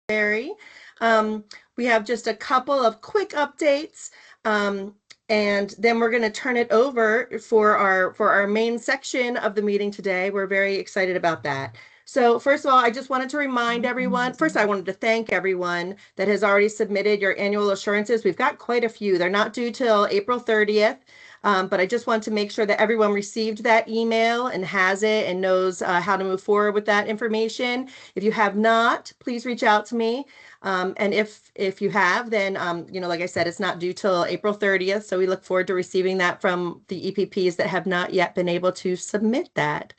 Barry. Um, we have just a couple of quick updates, and then we're going to turn it over for our main section of the meeting today. We're very excited about that. So first of all, I just wanted to remind everyone, first I wanted to thank everyone that has already submitted your annual assurances. We've got quite a few. They're not due till April 30th. But I just want to make sure that everyone received that email and has it and knows how to move forward with that information. If you have not, please reach out to me. And if you have, then like I said, it's not due till April 30th. So we look forward to receiving that from the EPPs that have not yet been able to submit that.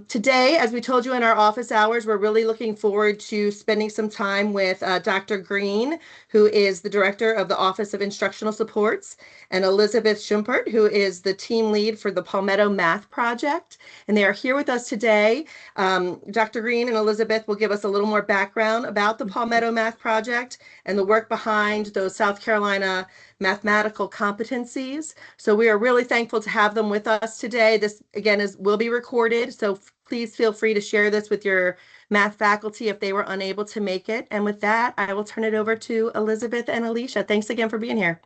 Today, as we told you in our office hours, we're really looking forward to spending some time with Dr. Green, who is the director of the Office of Instructional Supports, and Elizabeth Schumpert, who is the team lead for the Palmetto Math Project. And they are here with us today. Dr. Green and Elizabeth will give us a little more background about the Palmetto Math Project and the work behind those South Carolina mathematical competencies. So we are really thankful to have them with us today. This, again, will be recorded, so please feel free to share this with your math faculty if they were unable to make it. And with that, I will turn it over to Elizabeth and Alicia. Thanks again for being here.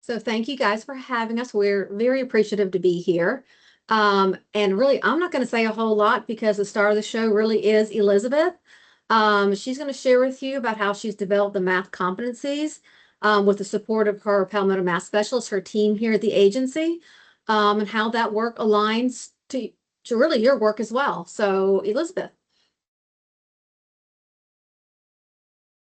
So thank you guys for having us. We're very appreciative to be here. And really, I'm not going to say a whole lot because the star of the show really is Elizabeth. She's going to share with you about how she's developed the math competencies with the support of her Palmetto Math Specialist, her team here at the agency, and how that work aligns to really your work as well. So Elizabeth.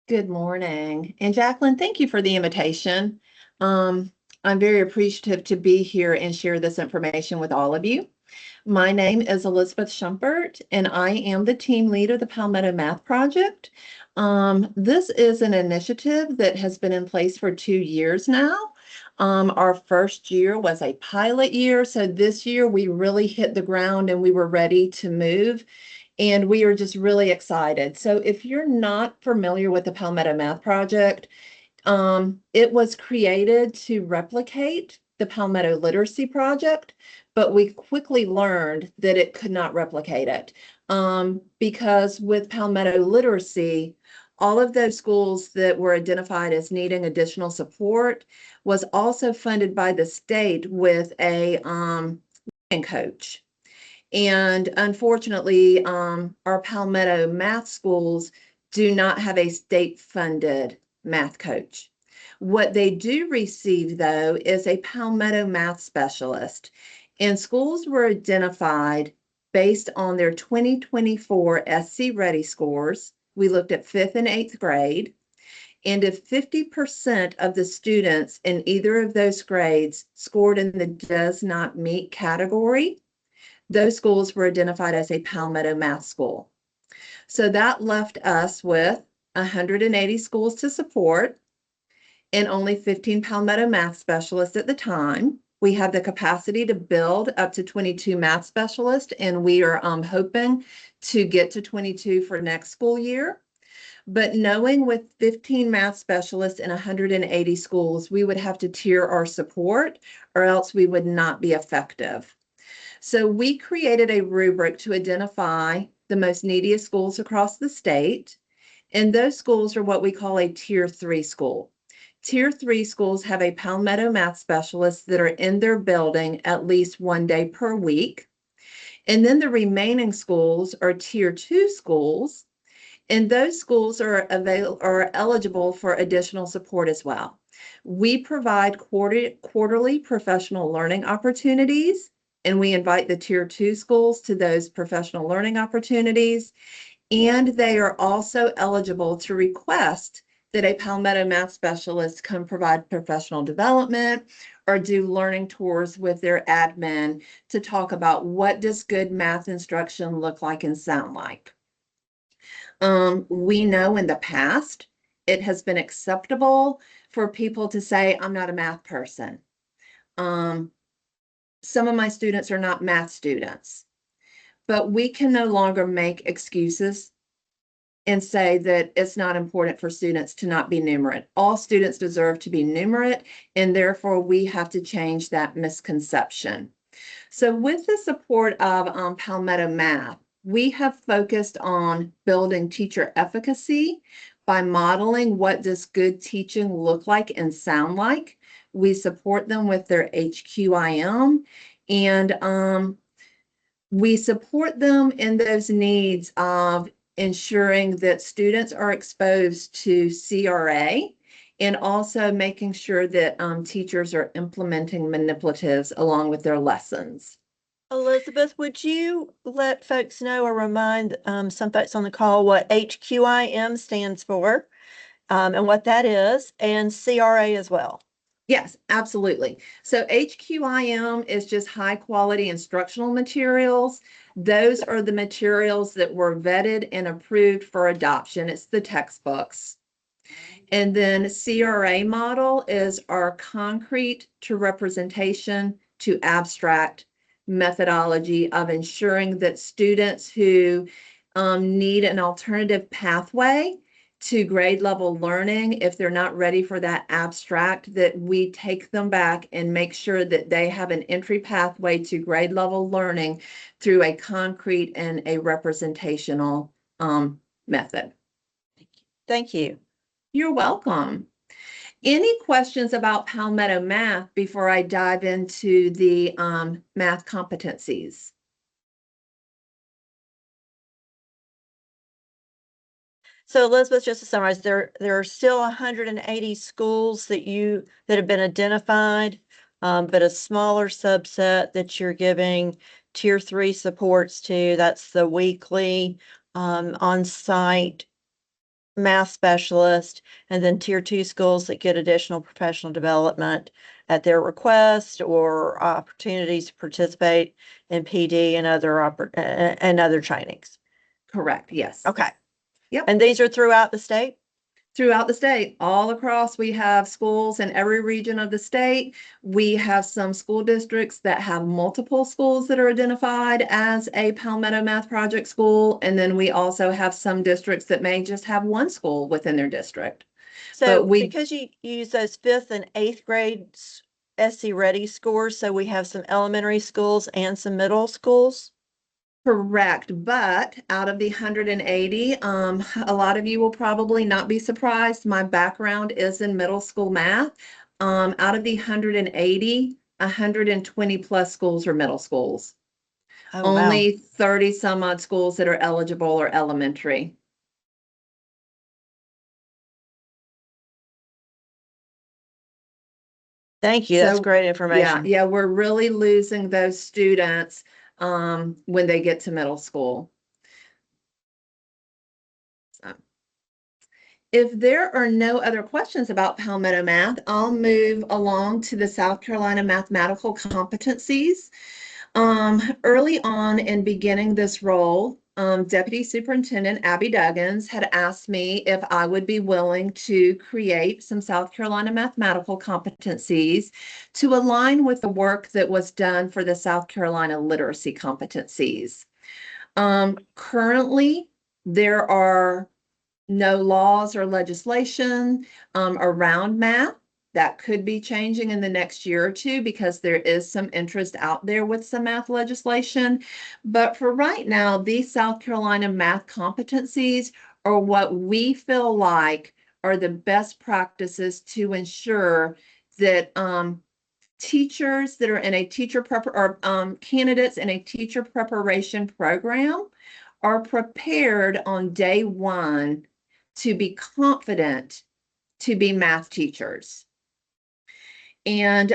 Good morning. And Jacqueline, thank you for the invitation. I'm very appreciative to be here and share this information with all of you. My name is Elizabeth Schumpert, and I am the team lead of the Palmetto Math Project. This is an initiative that has been in place for 2 years now. Our first year was a pilot year, so this year we really hit the ground and we were ready to move. And we are just really excited. So if you're not familiar with the Palmetto Math Project, it was created to replicate the Palmetto Literacy Project, but we quickly learned that it could not replicate it because with Palmetto Literacy, all of those schools that were identified as needing additional support was also funded by the state with a learning coach. And unfortunately, our Palmetto math schools do not have a state-funded math coach. What they do receive, though, is a Palmetto Math Specialist. And schools were identified based on their 2024 SC Ready scores. We looked at 5th and 8th grade. And if 50% of the students in either of those grades scored in the does not meet category, those schools were identified as a Palmetto Math School. So that left us with 180 schools to support and only 15 Palmetto Math Specialists at the time. We have the capacity to build up to 22 math specialists, and we are hoping to get to 22 for next school year. But knowing with 15 math specialists and 180 schools, we would have to tier our support or else we would not be effective. So we created a rubric to identify the most neediest schools across the state. And those schools are what we call a Tier 3 school. Tier 3 schools have a Palmetto Math Specialist that are in their building at least 1 day per week. And then the remaining schools are Tier 2 schools. And those schools are eligible for additional support as well. We provide quarterly professional learning opportunities, and we invite the Tier 2 schools to those professional learning opportunities. And they are also eligible to request that a Palmetto Math Specialist come provide professional development or do learning tours with their admin to talk about what does good math instruction look like and sound like. We know in the past, it has been acceptable for people to say, I'm not a math person. Some of my students are not math students, but we can no longer make excuses and say that it's not important for students to not be numerate. All students deserve to be numerate, and therefore we have to change that misconception. So with the support of Palmetto Math, we have focused on building teacher efficacy by modeling what does good teaching look like and sound like. We support them with their HQIM, and we support them in those needs of ensuring that students are exposed to CRA and also making sure that teachers are implementing manipulatives along with their lessons. Elizabeth, would you let folks know or remind some folks on the call what HQIM stands for and what that is, and CRA as well? Yes, absolutely. So HQIM is just high quality instructional materials. Those are the materials that were vetted and approved for adoption. It's the textbooks. And then CRA model is our concrete to representation to abstract methodology of ensuring that students who need an alternative pathway to grade level learning, if they're not ready for that abstract, that we take them back and make sure that they have an entry pathway to grade level learning through a concrete and a representational method. Thank you. You're welcome. Any questions about Palmetto Math before I dive into the math competencies? So Elizabeth, just to summarize, there are still 180 schools that have been identified, but a smaller subset that you're giving tier 3 supports to. That's the weekly on-site math specialist, and then tier 2 schools that get additional professional development at their request or opportunities to participate in PD and other trainings. Correct, yes. Okay. Yep. And these are throughout the state? Throughout the state, all across, we have schools in every region of the state. We have some school districts that have multiple schools that are identified as a Palmetto Math Project school. And then we also have some districts that may just have one school within their district. So But because you use those 5th and 8th grade SC Ready scores, so we have some elementary schools and some middle schools? Correct, but out of the 180, a lot of you will probably not be surprised. My background is in middle school math. Out of the 180, 120 plus schools are middle schools. Oh, wow. Only 30 some odd schools that are eligible are elementary. Thank you. That's So, great information. Yeah, we're really losing those students when they get to middle school. So, if there are no other questions about Palmetto Math, I'll move along to the South Carolina mathematical competencies. Early on in beginning this role, Deputy Superintendent Abby Duggins had asked me if I would be willing to create some South Carolina mathematical competencies to align with the work that was done for the South Carolina literacy competencies. Currently, there are no laws or legislation around math. That could be changing in the next year or two because there is some interest out there with some math legislation. But for right now, these South Carolina math competencies are what we feel like are the best practices to ensure that teachers that are in a teacher prep or candidates in a teacher preparation program are prepared on day one to be confident to be math teachers. And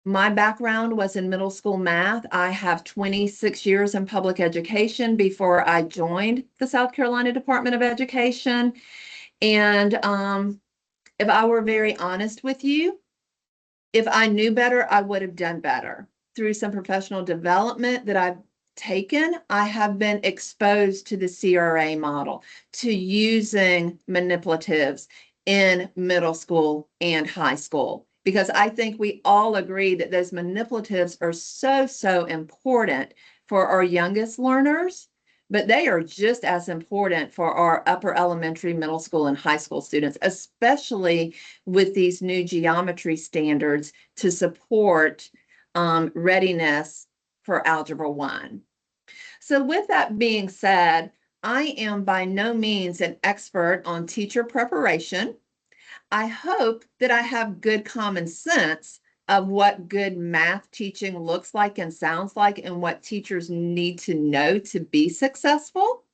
my background was in middle school math. I have 26 years in public education before I joined the South Carolina Department of Education. And if I were very honest with you, if I knew better, I would have done better. Through some professional development that I've taken, I have been exposed to the CRA model, to using manipulatives in middle school and high school, because I think we all agree that those manipulatives are so important for our youngest learners, but they are just as important for our upper elementary, middle school, and high school students, especially with these new geometry standards to support readiness for Algebra 1. So with that being said, I am by no means an expert on teacher preparation. I hope that I have good common sense of what good math teaching looks like and sounds like and what teachers need to know to be successful.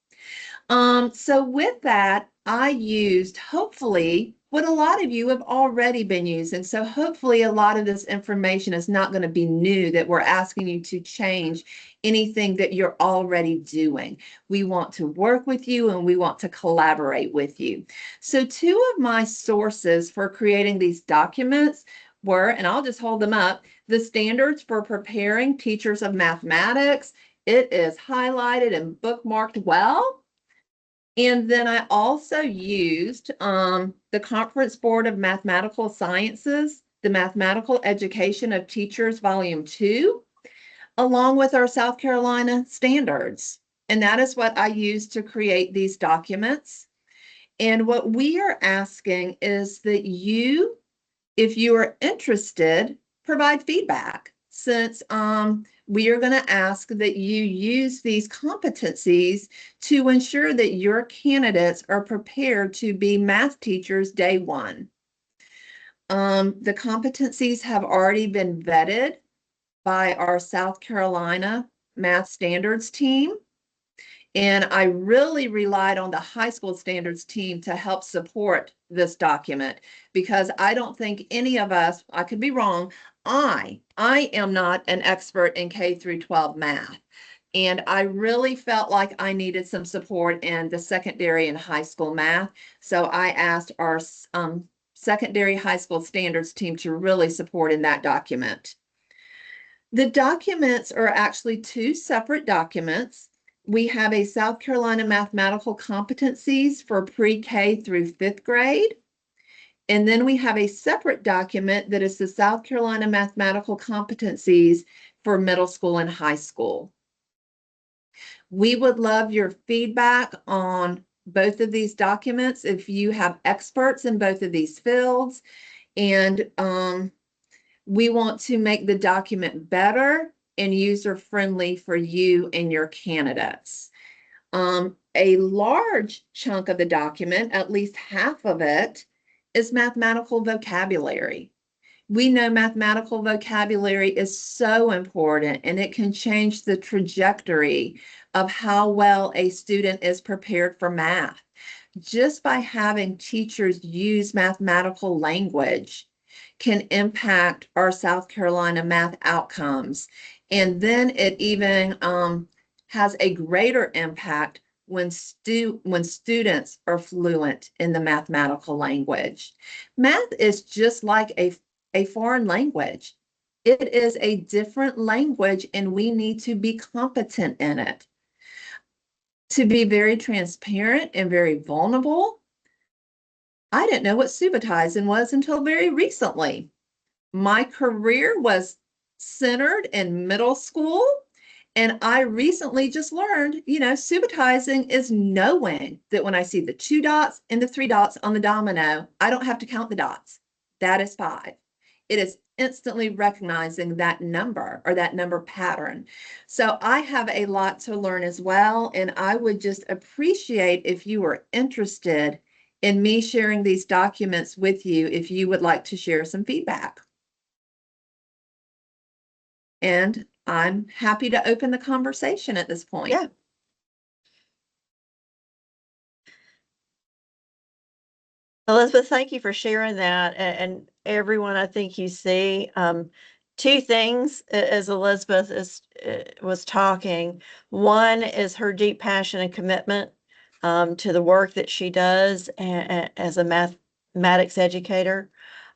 So with that, I used hopefully what a lot of you have already been using. So hopefully a lot of this information is not going to be new, that we're asking you to change anything that you're already doing. We want to work with you and we want to collaborate with you. So two of my sources for creating these documents were, and I'll just hold them up, the standards for preparing teachers of mathematics. It is highlighted and bookmarked well. And then I also used the Conference Board of Mathematical Sciences, the Mathematical Education of Teachers, Volume 2, along with our South Carolina standards. And that is what I used to create these documents. And what we are asking is that you, if you are interested, provide feedback, since we are going to ask that you use these competencies to ensure that your candidates are prepared to be math teachers day one. The competencies have already been vetted by our South Carolina Math Standards team. And I really relied on the high school standards team to help support this document, because I don't think any of us, I could be wrong, I am not an expert in K through 12 math. And I really felt like I needed some support in the secondary and high school math. So I asked our secondary high school standards team to really support in that document. The documents are actually two separate documents. We have a South Carolina Mathematical Competencies for pre-K through 5th grade. And then we have a separate document that is the South Carolina Mathematical Competencies for middle school and high school. We would love your feedback on both of these documents if you have experts in both of these fields. And we want to make the document better and user-friendly for you and your candidates. A large chunk of the document, at least half of it, is mathematical vocabulary. We know mathematical vocabulary is so important, and it can change the trajectory of how well a student is prepared for math. Just by having teachers use mathematical language can impact our South Carolina math outcomes. And then it even has a greater impact when students are fluent in the mathematical language. Math is just like a foreign language. It is a different language, and we need to be competent in it. To be very transparent and very vulnerable, I didn't know what subitizing was until very recently. My career was centered in middle school, and I recently just learned, subitizing is knowing that when I see the 2 dots and the 3 dots on the domino, I don't have to count the dots. That is 5. It is instantly recognizing that number or that number pattern. So I have a lot to learn as well, and I would just appreciate if you were interested in me sharing these documents with you if you would like to share some feedback. And I'm happy to open the conversation at this point. Yeah. Elizabeth, thank you for sharing that. And everyone, I think you see two things as Elizabeth was talking. One is her deep passion and commitment to the work that she does as a mathematics educator,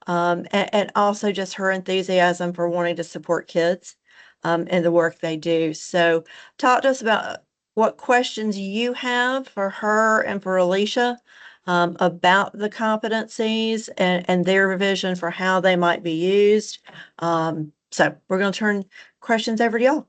and also just her enthusiasm for wanting to support kids in the work they do. So talk to us about what questions you have for her and for Alicia about the competencies and their vision for how they might be used. So we're going to turn questions over to y'all.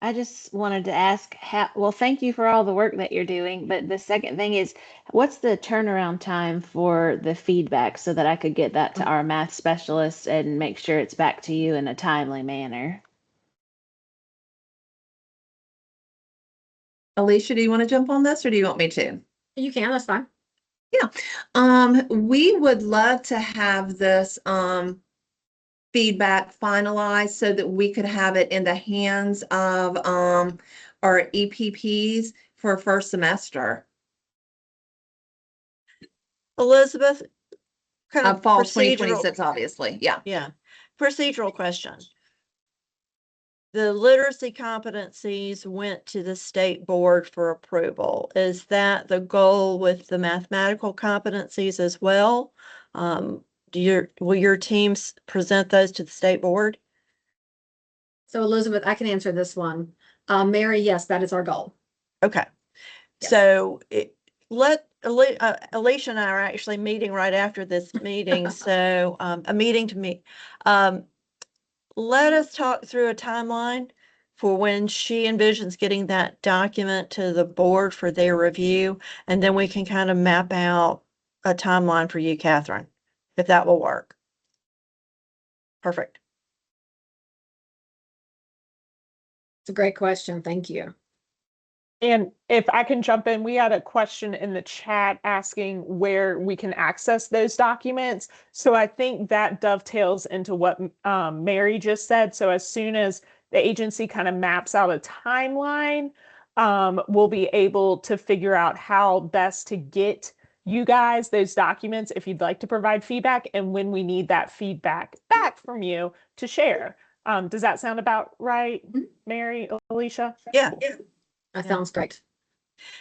I just wanted to ask well, thank you for all the work that you're doing, but the second thing is, what's the turnaround time for the feedback so that I could get that to our math specialist and make sure it's back to you in a timely manner? Alicia, do you want to jump on this or do you want me to? You can, that's fine. We would love to have this feedback finalized so that we could have it in the hands of our EPPs for first semester. Elizabeth, kind of Fall procedural, 2026, obviously. Yeah. procedural question. The literacy competencies went to the state board for approval. Is that the goal with the mathematical competencies as well? Will your teams present those to the state board? So Elizabeth, I can answer this one. Mary, yes, that is our goal. Okay. Yes. So Alicia and I are actually meeting right after this meeting. So a meeting to meet. Let us talk through a timeline for when she envisions getting that document to the board for their review, and then we can kind of map out a timeline for you, Catherine, if that will work. Perfect. It's a great question. Thank you. And if I can jump in, we had a question in the chat asking where we can access those documents. So I think that dovetails into what Mary just said. So as soon as the agency kind of maps out a timeline, we'll be able to figure out how best to get you guys those documents if you'd like to provide feedback and when we need that feedback back from you to share. Does that sound about right, Mary, Alicia? Yeah. That Yeah. sounds great.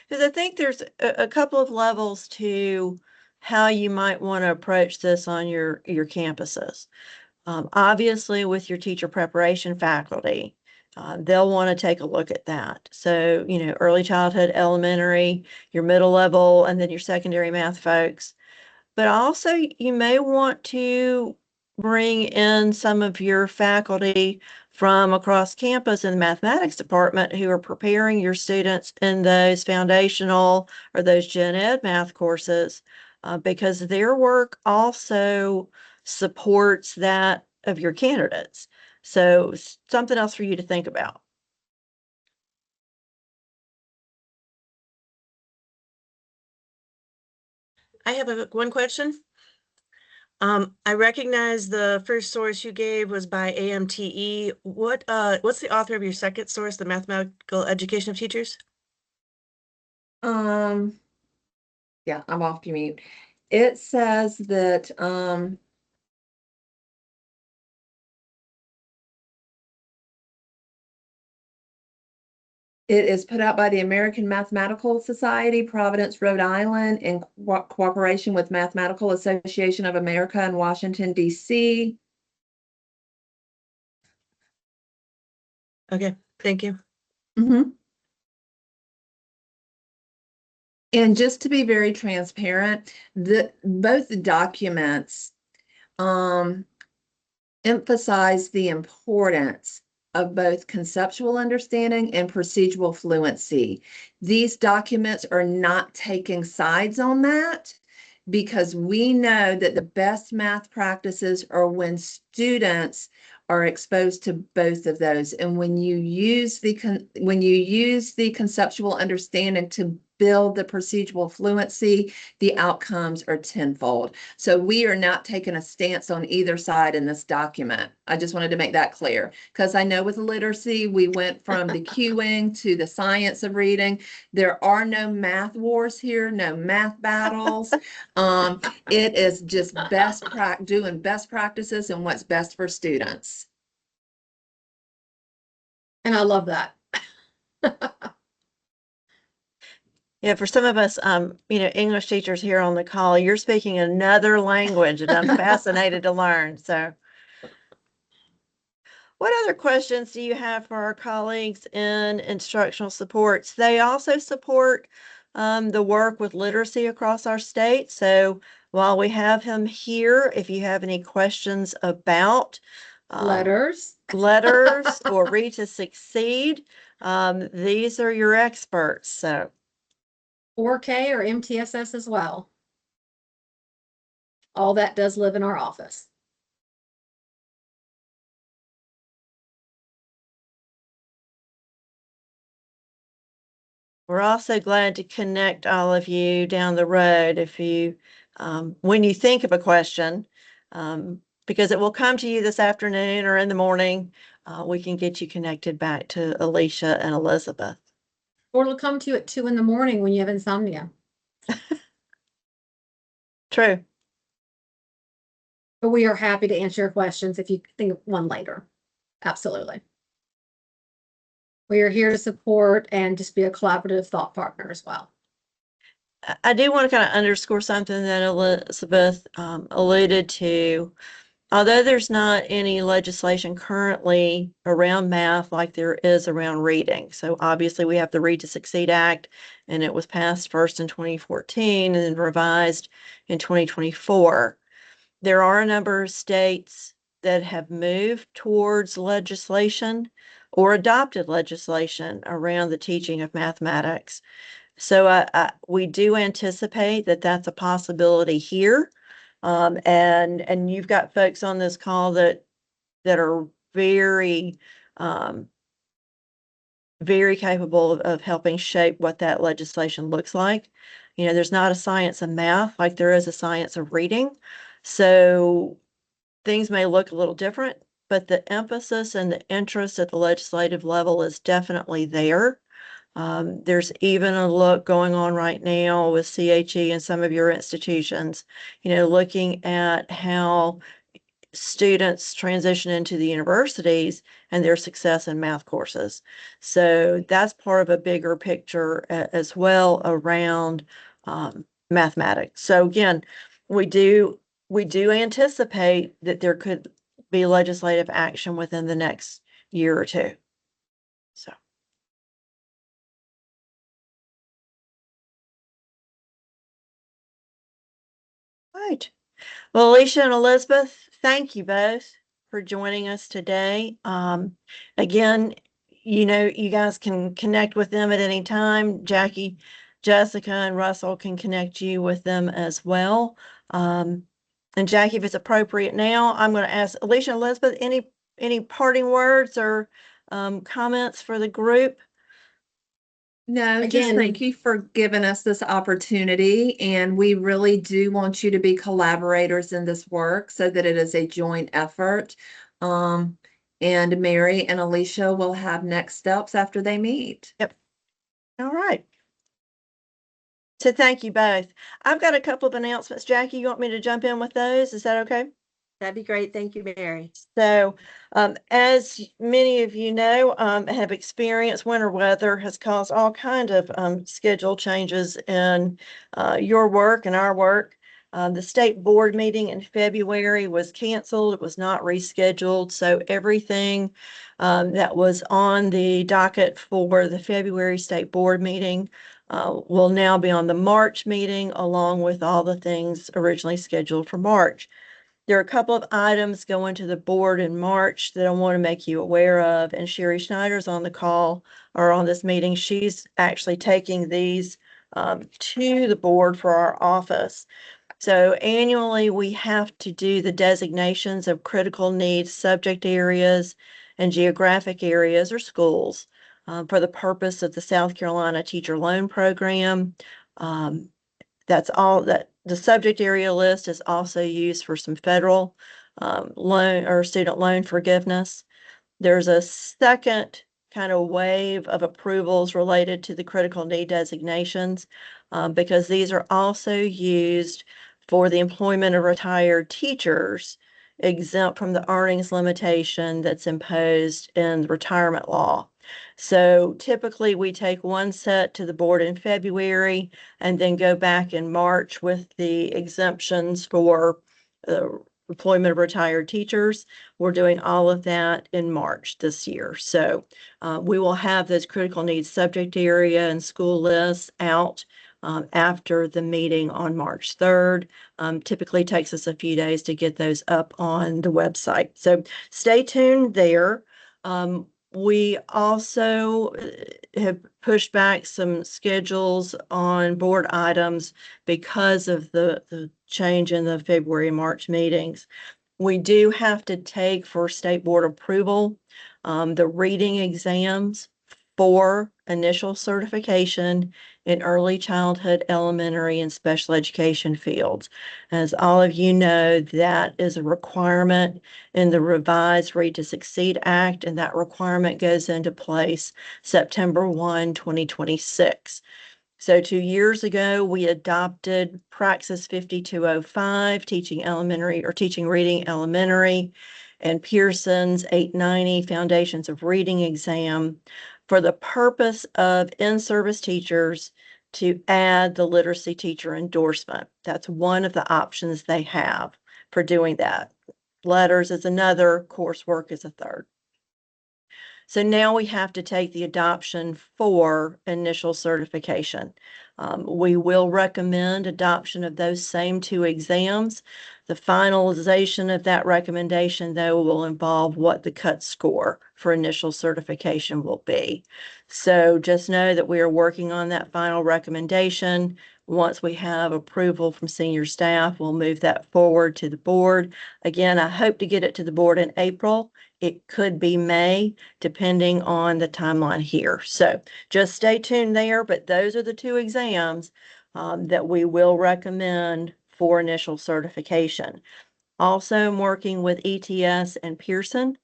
Because I think there's a couple of levels to how you might want to approach this on your campuses. Obviously, with your teacher preparation faculty, they'll want to take a look at that. So, early childhood, elementary, your middle level, and then your secondary math folks. But also, you may want to bring in some of your faculty from across campus in the mathematics department who are preparing your students in those foundational or those gen ed math courses, because their work also supports that of your candidates. So something else for you to think about. I have one question. I recognize the first source you gave was by AMTE. What's the author of your second source, the Mathematical Education of Teachers? Yeah, I'm off mute. It says that it is put out by the American Mathematical Society, Providence, Rhode Island, in cooperation with Mathematical Association of America in Washington, D.C. Okay, thank you. And just to be very transparent, both documents emphasize the importance of both conceptual understanding and procedural fluency. These documents are not taking sides on that, because we know that the best math practices are when students are exposed to both of those. And when you use the conceptual understanding to build the procedural fluency, the outcomes are tenfold. So we are not taking a stance on either side in this document. I just wanted to make that clear, because I know with literacy, we went from the queuing to the science of reading. There are no math wars here, no math battles. It is just doing best practices and what's best for students. And I love that. Yeah, for some of us, English teachers here on the call, you're speaking another language and I'm fascinated to learn. So what other questions do you have for our colleagues in instructional supports? They also support the work with literacy across our state. So while we have him here, if you have any questions about Letters. letters or Read to Succeed. These are your experts. So 4K or MTSS as well. All that does live in our office. we're also glad to connect all of you down the road if you, when you think of a question, because it will come to you this afternoon or in the morning, we can get you connected back to Alicia and Elizabeth. Or it'll come to you at 2 in the morning when you have insomnia. True. But we are happy to answer your questions if you think of one later. Absolutely. We are here to support and just be a collaborative thought partner as well. I do want to kind of underscore something that Elizabeth alluded to. Although there's not any legislation currently around math like there is around reading. So obviously we have the Read to Succeed Act, and it was passed first in 2014 and then revised in 2024. There are a number of states that have moved towards legislation or adopted legislation around the teaching of mathematics. So we do anticipate that that's a possibility here. And you've got folks on this call that are very, very capable of helping shape what that legislation looks like. You know, there's not a science of math like there is a science of reading. So things may look a little different, but the emphasis and the interest at the legislative level is definitely there. There's even a look going on right now with CHE and some of your institutions, you know, looking at how students transition into the universities and their success in math courses. So that's part of a bigger picture as well around mathematics. So again, we do anticipate that there could be legislative action within the next year or two. So. Right. Well, Alicia and Elizabeth, thank you both for joining us today. Again, you know, you guys can connect with them at any time. Jackie, Jessica, and Russell can connect you with them as well. And Jackie, if it's appropriate now, I'm going to ask Alicia and Elizabeth, any parting words or comments for the group? No, just Again- thank you for giving us this opportunity. And we really do want you to be collaborators in this work so that it is a joint effort. And Mary and Alicia will have next steps after they meet. Yep. All right. So thank you both. I've got a couple of announcements. Jackie, you want me to jump in with those? Is that okay? That'd be great. Thank you, Mary. So, as many of you know, have experienced, winter weather has caused all kind of schedule changes in your work and our work. The state board meeting in February was canceled. It was not rescheduled. So everything that was on the docket for the February state board meeting will now be on the March meeting, along with all the things originally scheduled for March. There are a couple of items going to the board in March that I want to make you aware of, and Sherry Schneider's on the call or on this meeting. She's actually taking these to the board for our office. So annually, we have to do the designations of critical needs subject areas and geographic areas or schools for the purpose of the South Carolina Teacher Loan Program. That's all that the subject area list is also used for some federal loan or student loan forgiveness. There's a second kind of wave of approvals related to the critical need designations because these are also used for the employment of retired teachers exempt from the earnings limitation that's imposed in the retirement law. So typically we take one set to the board in February and then go back in March with the exemptions for employment of retired teachers. We're doing all of that in March this year. So we will have those critical needs subject area and school lists out after the meeting on March 3rd. Typically takes us a few days to get those up on the website. So stay tuned there. We also have pushed back some schedules on board items because of the change in the February and March meetings. We do have to take for state board approval the reading exams for initial certification in early childhood, elementary, and special education fields. As all of you know, that is a requirement in the revised Read to Succeed Act, and that requirement goes into place September 1, 2026. So 2 years ago, we adopted Praxis 5205, teaching elementary or teaching reading elementary, and Pearson's 890 Foundations of Reading exam for the purpose of in-service teachers to add the literacy teacher endorsement. That's one of the options they have for doing that. Letters is another, coursework is a third. So now we have to take the adoption for initial certification. We will recommend adoption of those same 2 exams. The finalization of that recommendation, though, will involve what the cut score for initial certification will be. So just know that we are working on that final recommendation. Once we have approval from senior staff, we'll move that forward to the board. Again, I hope to get it to the board in April. It could be May, depending on the timeline here. So just stay tuned there, but those are the 2 exams that we will recommend for initial certification. Also, I'm working with ETS and Pearson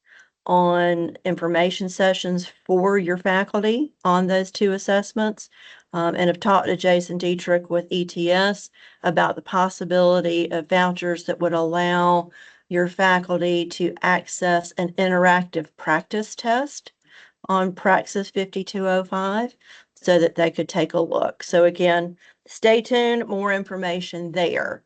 on information sessions for your faculty on those 2 assessments, and have talked to Jason Dietrich with ETS about the possibility of vouchers that would allow your faculty to access an interactive practice test on Praxis 5205 so that they could take a look. So again, stay tuned, more information there.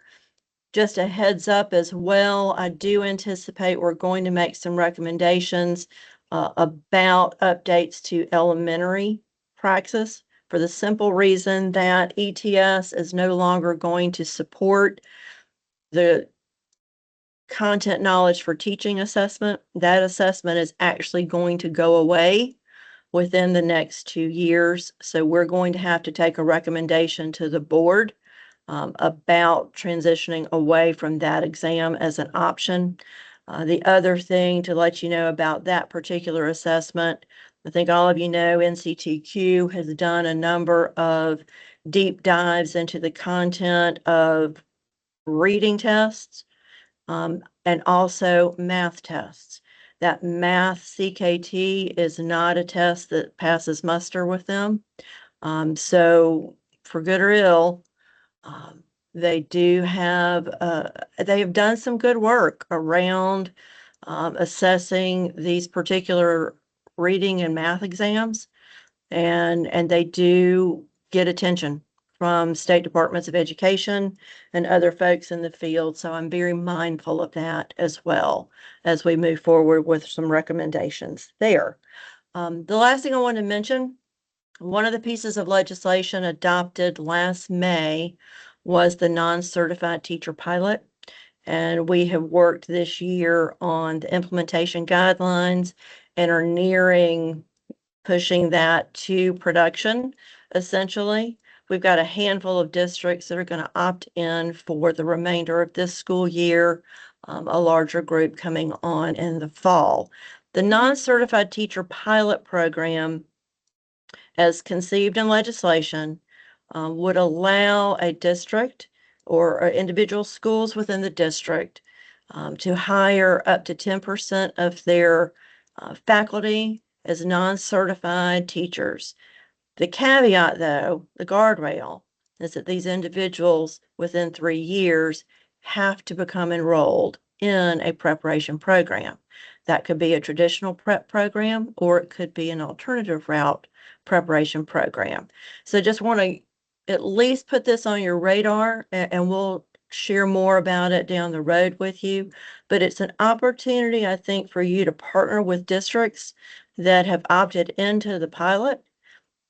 Just a heads up as well, I do anticipate we're going to make some recommendations about updates to elementary Praxis for the simple reason that ETS is no longer going to support the content knowledge for teaching assessment. That assessment is actually going to go away within the next 2 years. So we're going to have to take a recommendation to the board about transitioning away from that exam as an option. The other thing to let you know about that particular assessment, I think all of you know NCTQ has done a number of deep dives into the content of reading tests and also math tests. That math CKT is not a test that passes muster with them. So for good or ill, they have done some good work around assessing these particular reading and math exams, and they do get attention from state departments of education and other folks in the field. So I'm very mindful of that as well as we move forward with some recommendations there. The last thing I want to mention, one of the pieces of legislation adopted last May was the non-certified teacher pilot. And we have worked this year on the implementation guidelines and are nearing pushing that to production, essentially. We've got a handful of districts that are going to opt in for the remainder of this school year, a larger group coming on in the fall. The non-certified teacher pilot program, as conceived in legislation, would allow a district or individual schools within the district to hire up to 10% of their faculty as non-certified teachers. The caveat, though, the guardrail, is that these individuals within 3 years have to become enrolled in a preparation program. That could be a traditional prep program, or it could be an alternative route preparation program. So just want to at least put this on your radar, and we'll share more about it down the road with you. But it's an opportunity, I think, for you to partner with districts that have opted into the pilot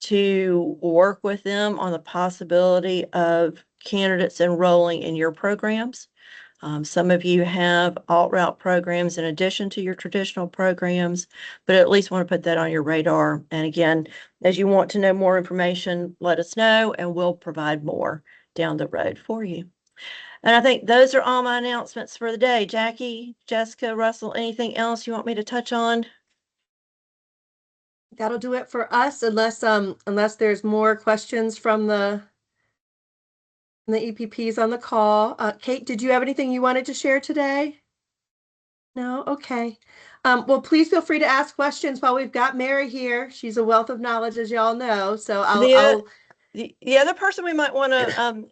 to work with them on the possibility of candidates enrolling in your programs. Some of you have alt route programs in addition to your traditional programs, but at least want to put that on your radar. And again, as you want to know more information, let us know and we'll provide more down the road for you. And I think those are all my announcements for the day. Jackie, Jessica, Russell, anything else you want me to touch on? That'll do it for us, unless there's more questions from the EPPs on the call. Kate, did you have anything you wanted to share today? No? Okay. Well, please feel free to ask questions while we've got Mary here. She's a wealth of knowledge, as y'all know. So The other person we might want to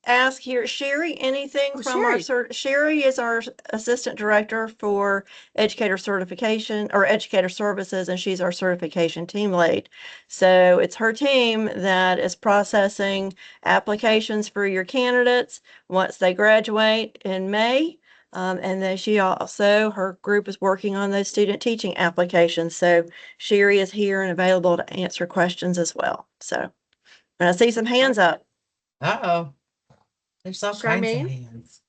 ask here, Sherry, anything Oh, from Sherry. Sherry is our assistant director for educator certification or educator services, and she's our certification team lead. So it's her team that is processing applications for your candidates once they graduate in May. And then her group is working on those student teaching applications. So Sherry is here and available to answer questions as well. So, and I see some hands up. Uh-oh. There's all kinds of Charmaine? hands.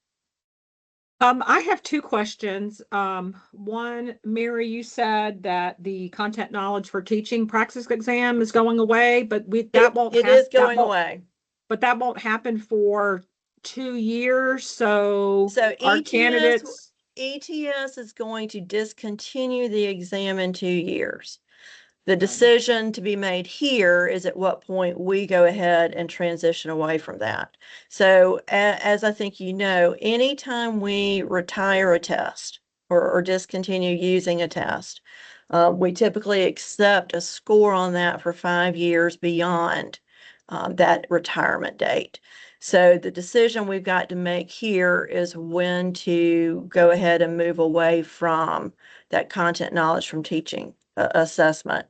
I have two questions. One, Mary, you said that the content knowledge for teaching praxis exam is going away, but It is going away. But that won't happen for 2 years. So our candidates, ETS is going to discontinue the exam in 2 years. The decision to be made here is at what point we go ahead and transition away from that. So as I think you know, anytime we retire a test or discontinue using a test, we typically accept a score on that for 5 years beyond that retirement date. So the decision we've got to make here is when to go ahead and move away from that content knowledge from teaching assessment.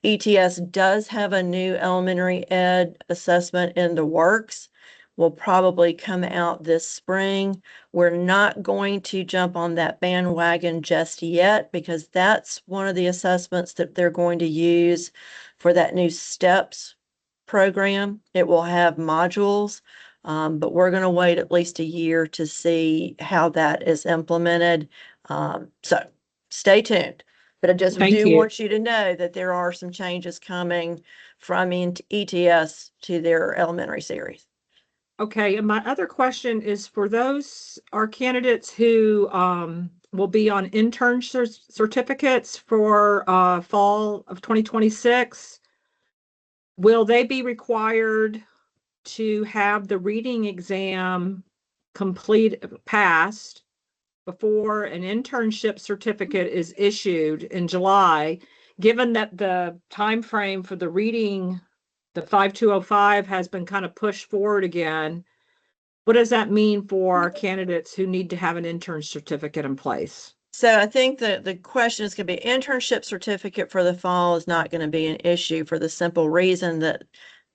ETS does have a new elementary ed assessment in the works. Will probably come out this spring. We're not going to jump on that bandwagon just yet because that's one of the assessments that they're going to use for that new STEPS program. It will have modules, but we're going to wait at least a year to see how that is implemented. So stay tuned. But I just do want you to know that there are some changes coming from ETS to their elementary series. okay. And my other question is for our candidates who will be on intern certificates for fall of 2026. Will they be required to have the reading exam passed before an internship certificate is issued in July, given that the time frame for the reading, the 5205 has been kind of pushed forward again? What does that mean for our candidates who need to have an intern certificate in place? So I think that the question is going to be internship certificate for the fall is not going to be an issue for the simple reason that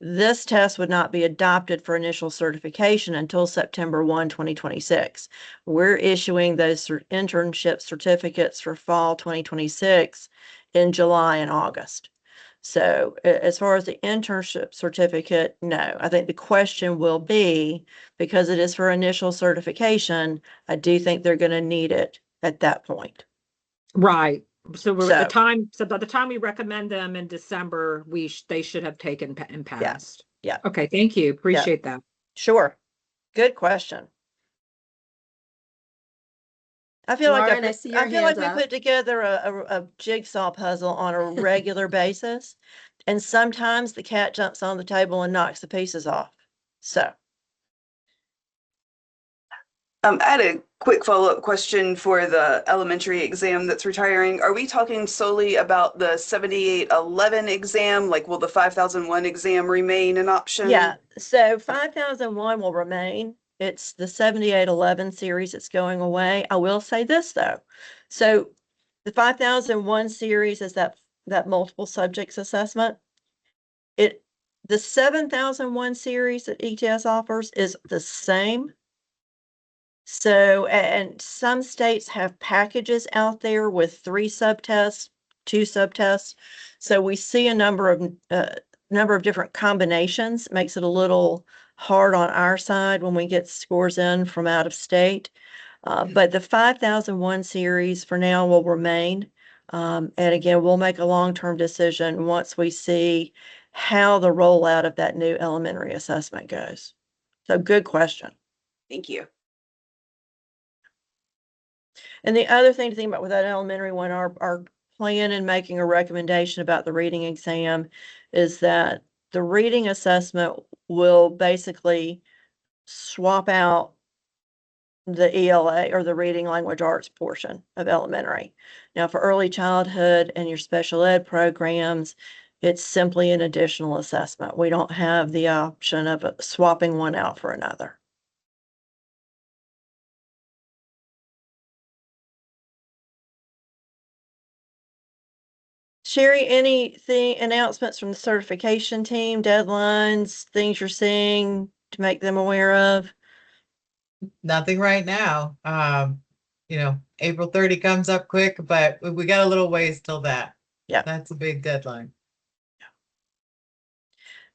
this test would not be adopted for initial certification until September 1, 2026. We're issuing those internship certificates for fall 2026 in July and August. So as far as the internship certificate, no. I think the question will be, because it is for initial certification, I do think they're going to need it at that point. Right. So by the time we recommend them in December, they should have taken and passed. Yeah. Okay. Thank you. Appreciate that. Sure. Good question. I feel Lauren, like I see your I feel like hand we up. put together a jigsaw puzzle on a regular basis, and sometimes the cat jumps on the table and knocks the pieces off. So. I had a quick follow-up question for the elementary exam that's retiring. Are we talking solely about the 7811 exam? Like, will the 5001 exam remain an option? Yeah, so 5001 will remain. It's the 7811 series that's going away. I will say this though. So the 5001 series is that multiple subjects assessment. The 7001 series that ETS offers is the same. So, and some states have packages out there with 3 subtests, 2 subtests. So we see a number of number of different combinations makes it a little hard on our side when we get scores in from out of state. But the 5001 series for now will remain. And again, we'll make a long-term decision once we see how the rollout of that new elementary assessment goes. So good question. Thank you. And the other thing to think about with that elementary one, our plan in making a recommendation about the reading exam is that the reading assessment will basically swap out the ELA or the reading language arts portion of elementary. Now, for early childhood and your special ed programs, it's simply an additional assessment. We don't have the option of swapping one out for another. Sherry, anything, announcements from the certification team, deadlines, things you're seeing to make them aware of? Nothing right now. April 30 comes up quick, but we got a little ways till that. Yeah. That's a big deadline.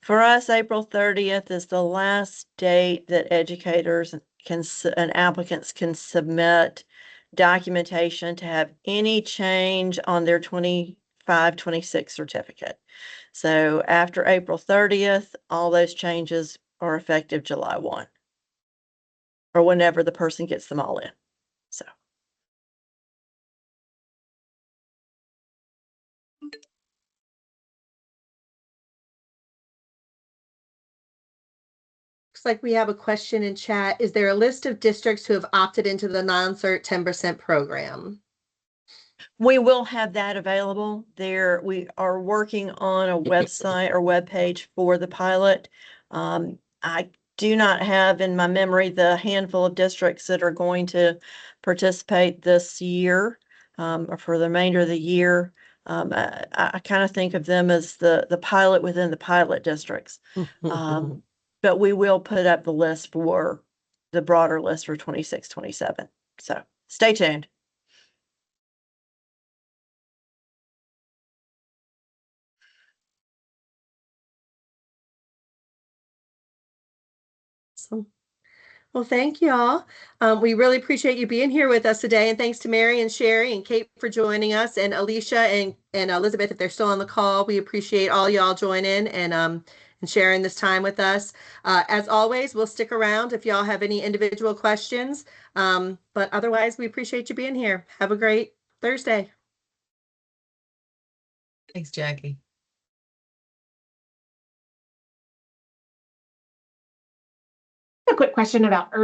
For us, April 30th is the last date that educators and applicants can submit documentation to have any change on their 25-26 certificate. So after April 30th, all those changes are effective July 1 or whenever the person gets them all in. So. Looks like we have a question in chat. Is there a list of districts who have opted into the non-cert 10% program? We will have that available there. We are working on a website or webpage for the pilot. I do not have in my memory the handful of districts that are going to participate this year or for the remainder of the year. I kind of think of them as the pilot within the pilot districts. But we will put up the list for the broader list for 26, 27. So stay tuned. Awesome. Well, thank you all. We really appreciate you being here with us today. And thanks to Mary and Sherry and Kate for joining us, and Alicia and Elizabeth, if they're still on the call. We appreciate all y'all joining and sharing this time with us. As always, we'll stick around if y'all have any individual questions. But otherwise, we appreciate you being here. Have a great Thursday. Thanks, Jackie. A quick question about